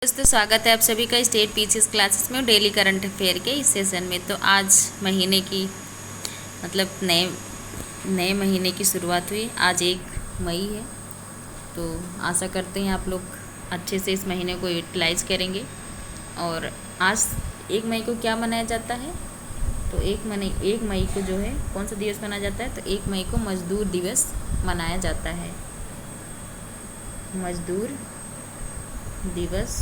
दोस्तों स्वागत है आप सभी का स्टेट पीसीएस क्लासेस में डेली करंट अफेयर के इस सेशन में। तो आज महीने की नए महीने की शुरुआत हुई। आज 1 मई है, तो आशा करते हैं आप लोग अच्छे से इस महीने को यूटिलाइज करेंगे। और आज 1 मई को क्या मनाया जाता है? तो 1 मई को जो है कौन सा दिवस मनाया जाता है? तो 1 मई को मजदूर दिवस मनाया जाता है। मजदूर दिवस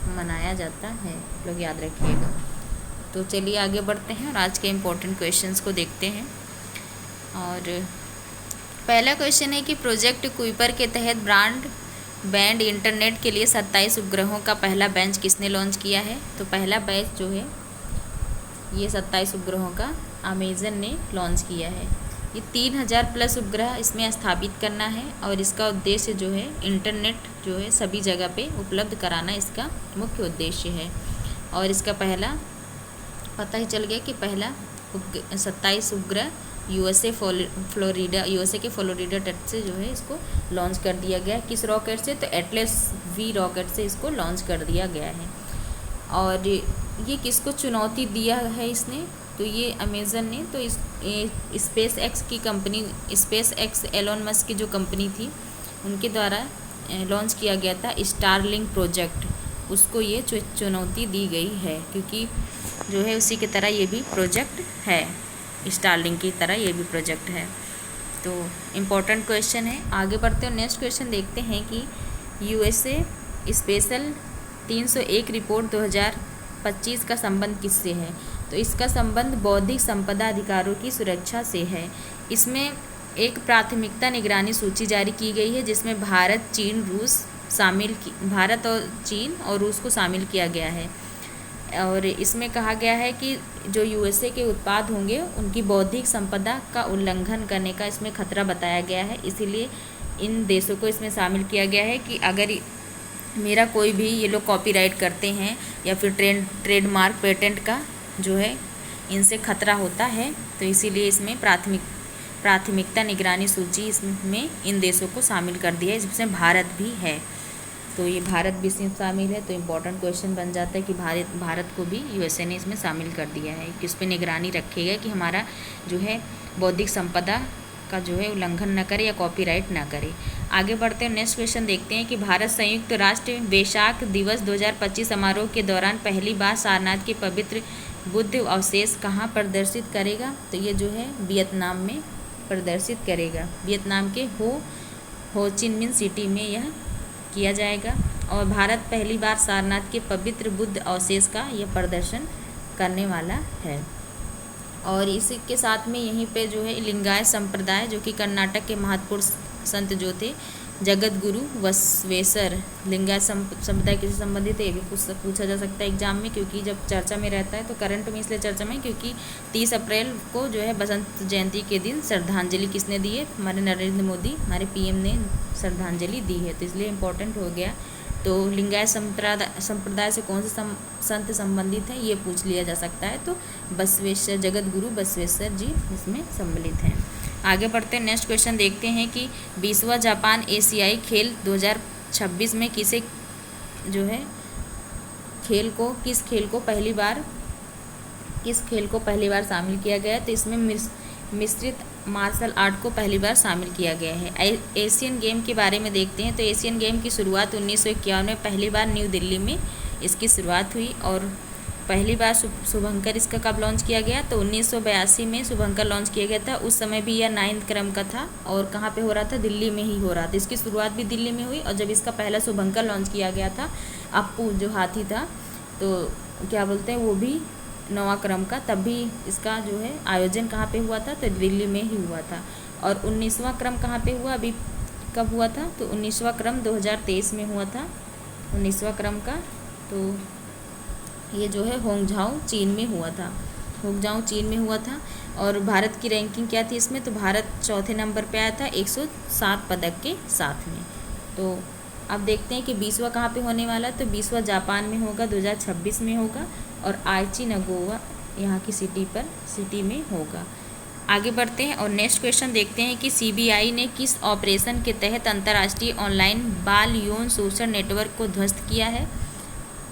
मनाया जाता है, लोग याद रखिएगा। तो चलिए आगे बढ़ते हैं और आज के इम्पोर्टेंट क्वेश्चंस को देखते हैं। और पहला क्वेश्चन है कि प्रोजेक्ट कुइपर के तहत ब्रॉड बैंड इंटरनेट के लिए 27 उपग्रहों का पहला बैच किसने लॉन्च किया है? तो पहला बैच जो है ये 27 उपग्रहों का अमेजन ने लॉन्च किया है। ये 3000+ उपग्रह इसमें स्थापित करना है और इसका उद्देश्य जो है इंटरनेट जो है सभी जगह पे उपलब्ध कराना इसका मुख्य उद्देश्य है। और इसका पहला पता ही चल गया कि पहला 27 उपग्रह यूएसए के फ्लोरिडा तट से जो है इसको लॉन्च कर दिया गया। किस रॉकेट से? तो एटलस V रॉकेट से इसको लॉन्च कर दिया गया है। और ये किसको चुनौती दिया है इसने? तो ये अमेज़न ने तो स्पेस एक्स की company, space X Elon Musk की जो कंपनी थी उनके द्वारा लॉन्च किया गया था स्टारलिंक प्रोजेक्ट, उसको ये चुनौती दी गई है क्योंकि जो है उसी की तरह ये भी प्रोजेक्ट है, स्टारलिंक की तरह ये भी प्रोजेक्ट है। तो इम्पोर्टेंट क्वेश्चन है। आगे बढ़ते हैं, नेक्स्ट क्वेश्चन देखते हैं कि यूएसए स्पेशल 301 रिपोर्ट 2025 का संबंध किससे है? तो इसका संबंध बौद्धिक संपदा अधिकारों की सुरक्षा से है। इसमें एक प्राथमिकता निगरानी सूची जारी की गई है जिसमें भारत और चीन और रूस को शामिल किया गया है। और इसमें कहा गया है कि जो यूएसए के उत्पाद होंगे उनकी बौद्धिक संपदा का उल्लंघन करने का इसमें खतरा बताया गया है। इसीलिए इन देशों को इसमें शामिल किया गया है कि अगर मेरा कोई भी ये लोग कॉपीराइट करते हैं या फिर ट्रेडमार्क पेटेंट का जो है इनसे खतरा होता है, तो इसीलिए इसमें प्राथमिकता निगरानी सूची इसमें इन देशों को शामिल कर दिया है, जिसमें भारत भी है। तो ये भारत भी इसमें शामिल है। तो इम्पोर्टेंट क्वेश्चन बन जाता है कि भारत को भी यूएसए ने इसमें शामिल कर दिया है कि उस पर निगरानी रखेगा कि हमारा जो है बौद्धिक संपदा का जो है उल्लंघन न करे या कॉपीराइट ना करे। आगे बढ़ते हैं, नेक्स्ट क्वेश्चन देखते हैं कि भारत संयुक्त राष्ट्र वैशाख दिवस 2025 समारोह के दौरान पहली बार सारनाथ के पवित्र बुद्ध अवशेष कहाँ प्रदर्शित करेगा? तो ये जो है वियतनाम में प्रदर्शित करेगा। वियतनाम के हो चिन मिन सिटी में यह किया जाएगा। और भारत पहली बार सारनाथ के पवित्र बुद्ध अवशेष का यह प्रदर्शन करने वाला है। और इसी के साथ में यहीं पे जो है लिंगायत संप्रदाय, जो कि कर्नाटक के महत्वपूर्ण संत जो थे जगत गुरु बसवेश्वर, लिंगायत संप्रदाय किससे संबंधित है ये भी पूछा जा सकता है एग्जाम में, क्योंकि जब चर्चा में रहता है तो करंट में इसलिए चर्चा में क्योंकि 30 अप्रैल को जो है बसंत जयंती के दिन श्रद्धांजलि किसने दी है? हमारे नरेंद्र मोदी, हमारे पीएम ने श्रद्धांजलि दी है, तो इसलिए इम्पोर्टेंट हो गया। तो लिंगायत संप्रदाय से कौन से संत संबंधित हैं ये पूछ लिया जा सकता है। तो बसवेश्वर, जगत गुरु बसवेश्वर जी इसमें सम्मिलित हैं। आगे बढ़ते हैं, नेक्स्ट क्वेश्चन देखते हैं कि 20वां जापान एशियाई खेल 2026 में किस खेल को पहली बार शामिल किया गया है? तो इसमें मिश्रित मार्शल आर्ट को पहली बार शामिल किया गया है। एशियन गेम के बारे में देखते हैं। तो एशियन गेम की शुरुआत 1951 में पहली बार न्यू दिल्ली में इसकी शुरुआत हुई। और पहली बार शुभंकर इसका कब लॉन्च किया गया? तो 1982 में शुभंकर लॉन्च किया गया था। उस समय भी यह 9th क्रम का था और कहाँ पे हो रहा था? दिल्ली में ही हो रहा था। इसकी शुरुआत भी दिल्ली में हुई। और जब इसका पहला शुभंकर लॉन्च किया गया था, अप्पू जो हाथी था, तो क्या बोलते हैं, वो भी 9वां क्रम का, तब भी इसका जो है आयोजन कहाँ पे हुआ था? तो दिल्ली में ही हुआ था। और 19वां क्रम कहाँ पे हुआ? अभी कब हुआ था? तो 19वां क्रम 2023 में हुआ था, 19वां क्रम का। तो ये जो है होंगझाओ चीन में हुआ था। और भारत की रैंकिंग क्या थी इसमें? तो भारत 4थे नंबर पे आया था 107 पदक के साथ में। तो अब देखते हैं कि 20वां कहाँ पे होने वाला है? तो 20वां जापान में होगा, 2026 में होगा। और आइची नगोया यहाँ की सिटी में होगा। आगे बढ़ते हैं और नेक्स्ट क्वेश्चन देखते हैं कि सीबीआई ने किस ऑपरेशन के तहत अंतर्राष्ट्रीय ऑनलाइन बाल यौन शोषण नेटवर्क को ध्वस्त किया है?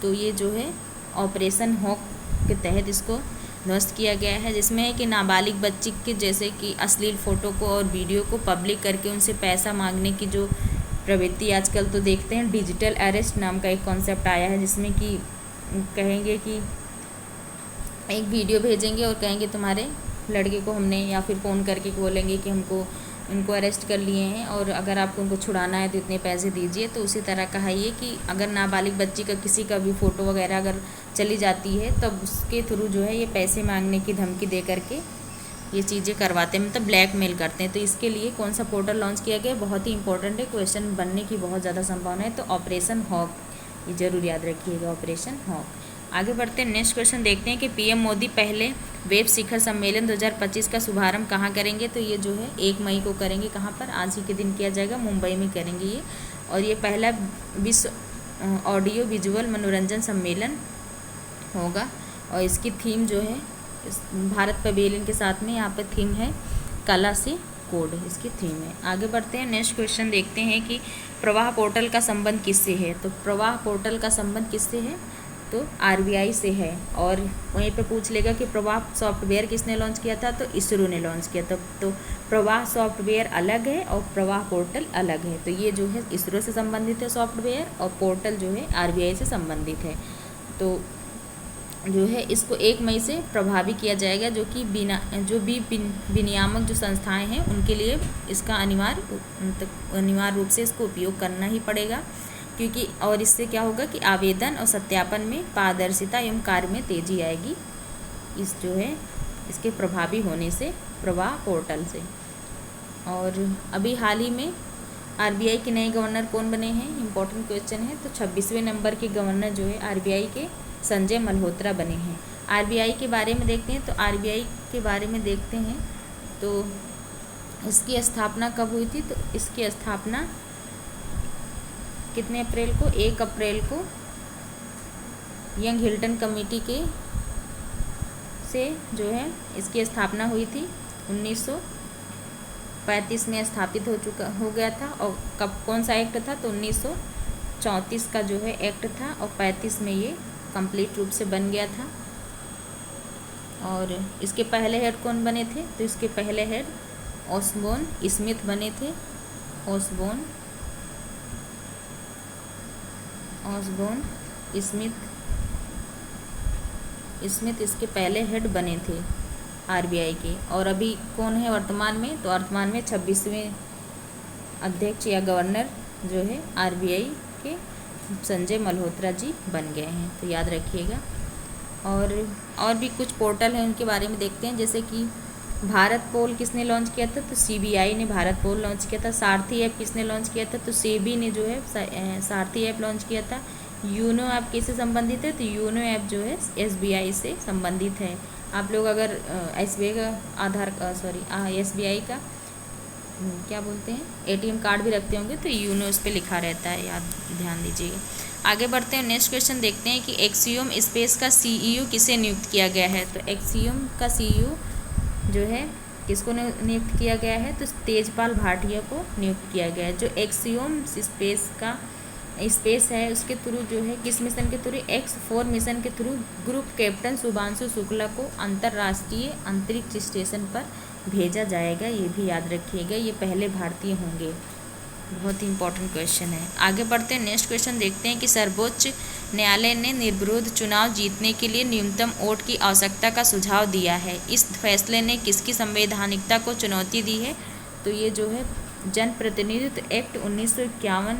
तो ये जो है ऑपरेशन हॉक के तहत इसको ध्वस्त किया गया है, जिसमें है कि नाबालिग बच्ची के जैसे कि अश्लील फ़ोटो को और वीडियो को पब्लिक करके उनसे पैसा मांगने की जो प्रवृत्ति आजकल तो देखते हैं। डिजिटल अरेस्ट नाम का एक कॉन्सेप्ट आया है, जिसमें कि कहेंगे कि एक वीडियो भेजेंगे और कहेंगे तुम्हारे लड़के को हमने, या फिर फ़ोन करके बोलेंगे कि हमको इनको अरेस्ट कर लिए हैं और अगर आपको उनको छुड़ाना है तो इतने पैसे दीजिए। तो उसी तरह का है ये कि अगर नाबालिग बच्ची का किसी का भी फ़ोटो वगैरह अगर चली जाती है तब उसके थ्रू जो है ये पैसे मांगने की धमकी दे करके ये चीज़ें करवाते हैं, मतलब ब्लैकमेल करते हैं। तो इसके लिए कौन सा पोर्टल लॉन्च किया गया, बहुत ही इंपॉर्टेंट है, क्वेश्चन बनने की बहुत ज़्यादा संभावना है। तो ऑपरेशन हॉक, ये जरूर याद रखिएगा, ऑपरेशन हॉक। आगे बढ़ते हैं, नेक्स्ट क्वेश्चन देखते हैं कि पीएम मोदी पहले वेब शिखर सम्मेलन 2025 का शुभारंभ कहाँ करेंगे। तो ये जो है 1 मई को करेंगे। कहाँ पर, आज ही के दिन किया जाएगा, मुंबई में करेंगे ये। और ये पहला विश्व ऑडियो विजुअल मनोरंजन सम्मेलन होगा और इसकी थीम जो है भारत पवेलियन के साथ में यहाँ पर थीम है कला से कोड, इसकी थीम है। आगे बढ़ते हैं, नेक्स्ट क्वेश्चन देखते हैं कि प्रवाह पोर्टल का संबंध किससे है। तो प्रवाह पोर्टल का संबंध किससे है, तो आरबीआई से है। और वहीं पे पूछ लेगा कि प्रवाह सॉफ्टवेयर किसने लॉन्च किया था, तो इसरो ने लॉन्च किया था। तो प्रवाह सॉफ्टवेयर अलग है और प्रवाह पोर्टल अलग है। तो ये जो है इसरो से संबंधित है सॉफ्टवेयर, और पोर्टल जो है आरबीआई से संबंधित है। तो जो है इसको 1 मई से प्रभावी किया जाएगा, जो कि विनियामक जो संस्थाएं हैं उनके लिए इसका अनिवार्य रूप से इसको उपयोग करना ही पड़ेगा, क्योंकि और इससे क्या होगा कि आवेदन और सत्यापन में पारदर्शिता एवं कार्य में तेजी आएगी, इस जो है इसके प्रभावी होने से, प्रवाह पोर्टल से। और अभी हाल ही में आरबीआई के नए गवर्नर कौन बने हैं, इंपॉर्टेंट क्वेश्चन है। तो 26वें नंबर के गवर्नर जो है आरबीआई के संजय मल्होत्रा बने हैं। आरबीआई के बारे में देखते हैं, तो आरबीआई के बारे में देखते हैं तो इसकी स्थापना कब हुई थी। तो इसकी स्थापना कितने अप्रैल को, 1 अप्रैल को यंग हिल्टन कमेटी के से जो है इसकी स्थापना हुई थी। 1935 में स्थापित हो गया था। और कब, कौन सा एक्ट था, तो 1934 का जो है एक्ट था, और 35 में ये कंप्लीट रूप से बन गया था। और इसके पहले हेड कौन बने थे, तो इसके पहले हेड ऑसबोर्न स्मिथ बने थे। ऑसबोर्न स्मिथ इसके पहले हेड बने थे आरबीआई के। और अभी कौन है वर्तमान में, तो वर्तमान में 26वें अध्यक्ष या गवर्नर जो है आरबीआई के संजय मल्होत्रा जी बन गए हैं, तो याद रखिएगा। और भी कुछ पोर्टल हैं उनके बारे में देखते हैं, जैसे कि भारत पोल किसने लॉन्च किया था, तो सीबीआई ने भारत पोल लॉन्च किया था। सारथी ऐप किसने लॉन्च किया था, तो सेबी ने जो है सारथी ऐप लॉन्च किया था। यूनो ऐप किससे संबंधित है, तो यूनो ऐप जो है एसबीआई से संबंधित है। आप लोग अगर एसबीआई का एसबीआई का क्या बोलते हैं, एटीएम कार्ड भी रखते होंगे तो यूनो उस पर लिखा रहता है, याद ध्यान दीजिएगा। आगे बढ़ते हैं, नेक्स्ट क्वेश्चन देखते हैं कि एक्सियोम स्पेस का सीईओ किसे नियुक्त किया गया है। तो एक्सियोम का सीईओ जो है किसको नियुक्त किया गया है, तो तेजपाल भाटिया को नियुक्त किया गया है। जो एक्सियोम स्पेस है उसके थ्रू जो है किस मिशन के थ्रू, X4 मिशन के through group captain Shubhanshu Shukla को अंतर्राष्ट्रीय अंतरिक्ष स्टेशन पर भेजा जाएगा, ये भी याद रखिएगा। ये पहले भारतीय होंगे, बहुत ही इंपॉर्टेंट क्वेश्चन है। आगे बढ़ते हैं, नेक्स्ट क्वेश्चन देखते हैं कि सर्वोच्च न्यायालय ने निर्विरोध चुनाव जीतने के लिए न्यूनतम वोट की आवश्यकता का सुझाव दिया है। इस फैसले ने किसकी संवैधानिकता को चुनौती दी है, तो ये जो है जन प्रतिनिधित्व एक्ट 1951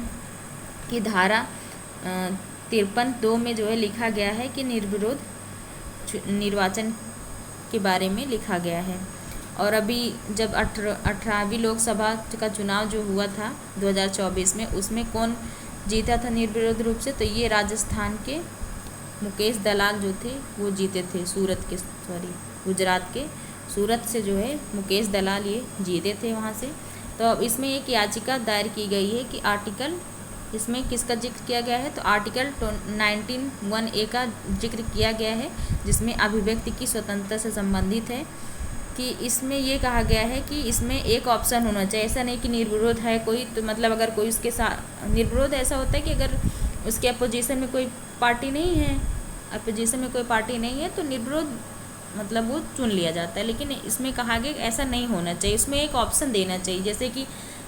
की धारा 53(2) में जो है लिखा गया है कि निर्विरोध निर्वाचन के बारे में लिखा गया है। और अभी जब 18वीं लोकसभा का चुनाव जो हुआ था 2024 में, उसमें कौन जीता था निर्विरोध रूप से, तो ये राजस्थान के मुकेश दलाल जो थे वो जीते थे। गुजरात के सूरत से जो है मुकेश दलाल ये जीते थे वहाँ से। तो अब इसमें एक याचिका दायर की गई है कि आर्टिकल, इसमें किसका जिक्र किया गया है, तो आर्टिकल 19(1)(a) का जिक्र किया गया है, जिसमें अभिव्यक्ति की स्वतंत्रता से संबंधित है। कि इसमें ये कहा गया है कि इसमें एक ऑप्शन होना चाहिए, ऐसा नहीं कि निर्विरोध है कोई, तो मतलब अगर कोई उसके साथ निर्विरोध, ऐसा होता है कि अगर उसके अपोजिशन में कोई पार्टी नहीं है, अपोजिशन में कोई पार्टी नहीं है तो निर्विरोध मतलब वो चुन लिया जाता है। लेकिन इसमें कहा गया कि ऐसा नहीं होना चाहिए, इसमें एक ऑप्शन देना चाहिए। जैसे कि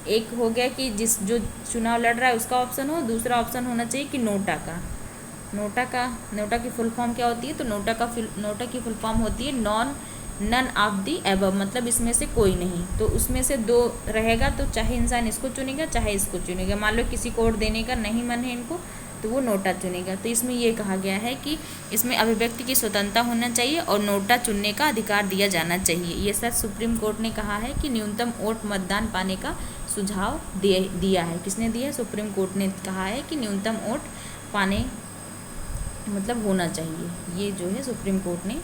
एक हो गया कि जो चुनाव लड़ रहा है उसका ऑप्शन हो, दूसरा ऑप्शन होना चाहिए कि नोटा का। नोटा की फुल फॉर्म क्या होती है? तो नोटा की फुल फॉर्म होती है नन ऑफ दी एबव, मतलब इसमें से कोई नहीं। तो उसमें से दो रहेगा तो चाहे इंसान इसको चुनेगा चाहे इसको चुनेगा। मान लो किसी को वोट देने का नहीं मन है इनको तो वो नोटा चुनेगा। तो इसमें ये कहा गया है कि इसमें अभिव्यक्ति की स्वतंत्रता होना चाहिए और नोटा चुनने का अधिकार दिया जाना चाहिए। ये सच सुप्रीम कोर्ट ने कहा है कि न्यूनतम वोट मतदान पाने का सुझाव दिया है। किसने दिया? सुप्रीम कोर्ट ने कहा है कि न्यूनतम वोट पाने मतलब होना चाहिए। ये जो है सुप्रीम कोर्ट ने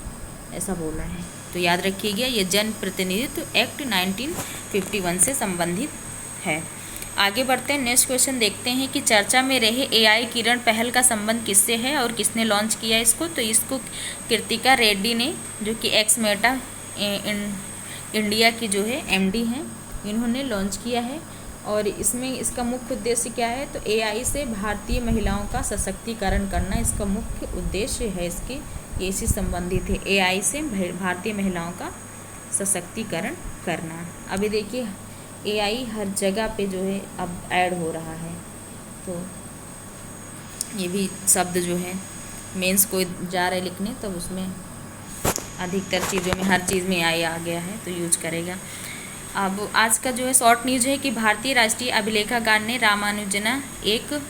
ऐसा बोला है। तो याद रखिएगा ये जन प्रतिनिधित्व एक्ट 1951 से संबंधित है। आगे बढ़ते हैं, नेक्स्ट क्वेश्चन देखते हैं कि चर्चा में रहे AI किरण पहल का संबंध किससे है और किसने लॉन्च किया इसको? तो इसको कृतिका रेड्डी ने, जो कि एक्स मेटा इंडिया की जो है MD हैं, इन्होंने लॉन्च किया है। और इसमें इसका मुख्य उद्देश्य क्या है? तो AI से भारतीय महिलाओं का सशक्तिकरण करना इसका मुख्य उद्देश्य है। इसके ये इसी संबंधित है, AI से भारतीय महिलाओं का सशक्तिकरण करना। अभी देखिए AI हर जगह पे जो है अब ऐड हो रहा है। तो ये भी शब्द जो है मेंस कोई जा रहा है लिखने तब उसमें अधिकतर चीज़ों में हर चीज़ में AI आ गया है तो यूज करेगा। अब आज का जो है शॉर्ट न्यूज है कि भारतीय राष्ट्रीय अभिलेखागार ने रामानुजना एक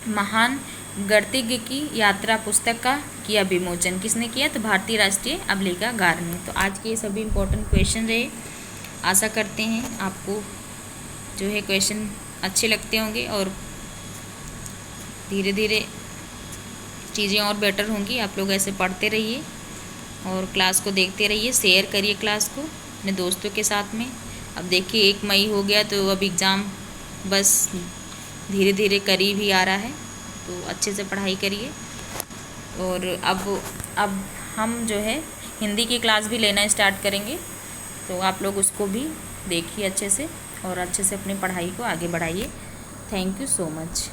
महान गणितज्ञ की यात्रा पुस्तक का किया विमोचन। किसने किया? तो भारतीय राष्ट्रीय अभिलेखागार ने। तो आज के ये सभी इम्पोर्टेंट क्वेश्चन रहे। आशा करते हैं आपको जो है क्वेश्चन अच्छे लगते होंगे और धीरे धीरे चीज़ें और बेटर होंगी। आप लोग ऐसे पढ़ते रहिए और क्लास को देखते रहिए, शेयर करिए क्लास को अपने दोस्तों के साथ में। अब देखिए 1 मई हो गया तो अब एग्ज़ाम बस धीरे धीरे करीब ही आ रहा है, तो अच्छे से पढ़ाई करिए। और अब हम जो है हिंदी की क्लास भी लेना स्टार्ट करेंगे, तो आप लोग उसको भी देखिए अच्छे से और अच्छे से अपनी पढ़ाई को आगे बढ़ाइए। Thank you so much.